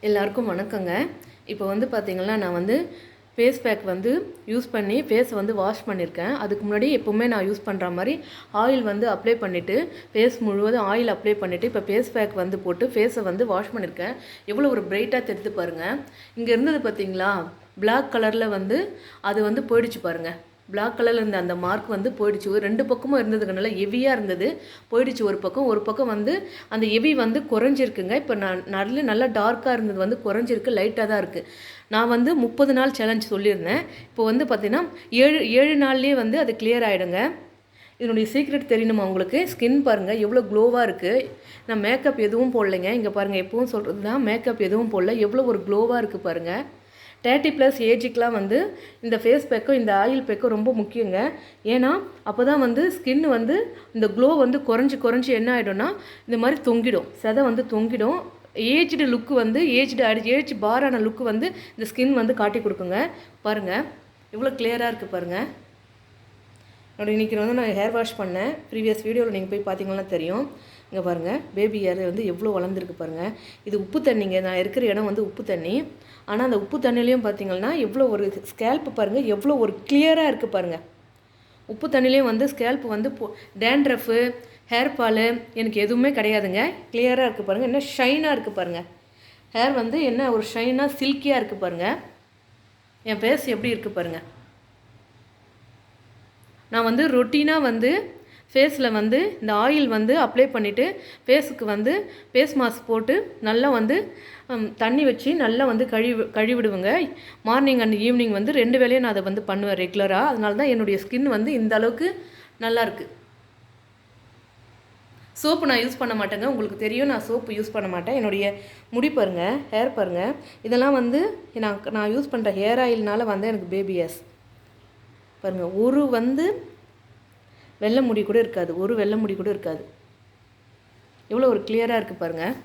எல்லாருக்கும் வணக்கங்க. இப்போ வந்து பார்த்தீங்கன்னா நான் வந்து ஃபேஸ் பேக் வந்து யூஸ் பண்ணி ஃபேஸை வந்து வாஷ் பண்ணியிருக்கேன். அதுக்கு முன்னாடி எப்போவுமே நான் யூஸ் பண்ணுற மாதிரி ஆயில் வந்து அப்ளை பண்ணிவிட்டு ஃபேஸ் முழுவதும் ஆயில் அப்ளை பண்ணிவிட்டு இப்போ ஃபேஸ் பேக் வந்து போட்டு ஃபேஸை வந்து வாஷ் பண்ணியிருக்கேன். எவ்வளோ ஒரு பிரைட்டாக தெரிந்து பாருங்கள். இங்கே இருந்தது பார்த்தீங்களா பிளாக் கலரில் வந்து அது வந்து போயிடுச்சு பாருங்கள். பிளாக் கலரில் இருந்த அந்த மார்க் வந்து போயிடுச்சு. ரெண்டு பக்கமும் இருந்ததுனால ஹெவியாக இருந்தது, போயிடுச்சு. ஒரு பக்கம் வந்து அந்த ஹெவி வந்து குறைஞ்சிருக்குங்க. இப்போ நல்லா டார்க்காக இருந்தது வந்து குறைஞ்சிருக்கு, லைட்டாக தான் இருக்குது. நான் வந்து 30 நாள் சேலஞ்ச் சொல்லியிருந்தேன். இப்போ வந்து பார்த்தீங்கன்னா 7 நாள்லேயே வந்து அது கிளியர் ஆகிடுங்க. இதனுடைய சீக்ரெட் தெரியணுமா உங்களுக்கு? ஸ்கின் பாருங்கள் எவ்வளோ க்ளோவாக இருக்குது. நான் மேக்கப் எதுவும் போடலைங்க. இங்கே பாருங்கள், எப்பவும் சொல்கிறது தான், மேக்கப் எதுவும் போடல. எவ்வளோ ஒரு க்ளோவாக இருக்குது பாருங்கள். 30+ ஏஜுக்கெலாம் வந்து இந்த ஃபேஸ் பேக்கும் இந்த ஆயில் பேக்கும் ரொம்ப முக்கியங்க. ஏன்னா அப்போ தான் வந்து ஸ்கின் வந்து இந்த க்ளோ வந்து குறைஞ்சி என்ன ஆகிடும்னா இந்த மாதிரி தொங்கிடும், செதை வந்து தொங்கிடும். ஏஜ்டு லுக்கு வந்து ஏஜ் பாரான லுக்கு வந்து இந்த ஸ்கின் வந்து காட்டி கொடுக்குங்க. பாருங்கள் எவ்வளோ கிளியராக இருக்குது பாருங்கள். இன்றைக்கி வந்து நான் ஹேர் வாஷ் பண்ணேன். ப்ரீவியஸ் வீடியோவில் நீங்கள் போய் பார்த்தீங்கன்னா தெரியும். இங்கே பாருங்கள், பேபி ஹேர் வந்து எவ்வளோ வளர்ந்துருக்கு பாருங்கள். இது உப்பு தண்ணிங்க. நான் இருக்கிற இடம் வந்து உப்பு தண்ணி. ஆனால் அந்த உப்பு தண்ணிலையும் பார்த்தீங்கன்னா எவ்வளோ ஒரு ஸ்கேல்ப்பு பாருங்கள், எவ்வளோ ஒரு கிளியராக இருக்குது பாருங்கள். உப்பு தண்ணிலையும் வந்து ஸ்கேல்ப்பு வந்து டேண்ட்ரஃபு, ஹேர் ஃபாலு எனக்கு எதுவுமே கிடையாதுங்க. கிளியராக இருக்குது பாருங்கள். என்ன ஷைனாக இருக்குது பாருங்கள். ஹேர் வந்து என்ன ஒரு ஷைனாக சில்கியாக இருக்குது பாருங்கள். என் ஃபேஸ் எப்படி இருக்குது பாருங்கள். நான் வந்து ரொட்டீனாக வந்து ஃபேஸில் வந்து இந்த ஆயில் வந்து அப்ளை பண்ணிவிட்டு ஃபேஸுக்கு வந்து ஃபேஸ் மாஸ்க் போட்டு நல்லா வந்து தண்ணி வச்சு நல்லா வந்து கழுவிடுவேங்க. மார்னிங் அண்ட் ஈவினிங் வந்து 2 வேளையும் நான் அதை வந்து பண்ணுவேன் ரெகுலராக. அதனால தான் என்னுடைய ஸ்கின் வந்து இந்த அளவுக்கு நல்லாயிருக்கு. சோப்பு நான் யூஸ் பண்ண மாட்டேங்க. உங்களுக்கு தெரியும், நான் சோப்பு யூஸ் பண்ண மாட்டேன். என்னுடைய முடி பாருங்கள், ஹேர் பாருங்கள். இதெல்லாம் வந்து நான் யூஸ் பண்ணுற ஹேர் ஆயில்னால வந்து எனக்கு பேபி ஹேர்ஸ் பாருங்கள். ஒரு வந்து வெள்ளை முடி கூட இருக்காது, ஒரு வெள்ளை முடி கூட இருக்காது. எவ்வளோ ஒரு கிளியராக இருக்குது பாருங்கள்.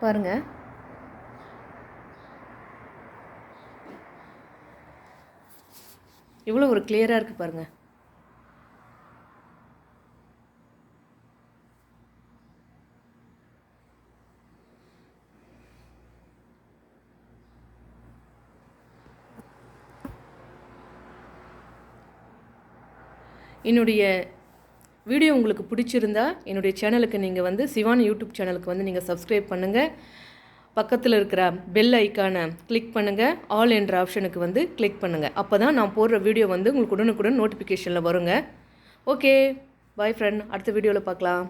பாருங்கள் எவ்வளோ ஒரு கிளியராக இருக்குது பாருங்கள். என்னுடைய வீடியோ உங்களுக்கு பிடிச்சிருந்தா என்னுடைய சேனலுக்கு நீங்கள் வந்து சிவானி யூடியூப் சேனலுக்கு வந்து நீங்கள் சப்ஸ்கிரைப் பண்ணுங்கள். பக்கத்தில் இருக்கிற பெல் ஐக்கானை கிளிக் பண்ணுங்கள். ஆல் என்ற ஆப்ஷனுக்கு வந்து கிளிக் பண்ணுங்கள். அப்போ தான் நான் போடுற வீடியோ வந்து உங்களுக்கு உடனுக்குடன் நோட்டிஃபிகேஷனில் வருங்க. ஓகே, பாய் ஃப்ரெண்ட். அடுத்த வீடியோவில் பார்க்கலாம்.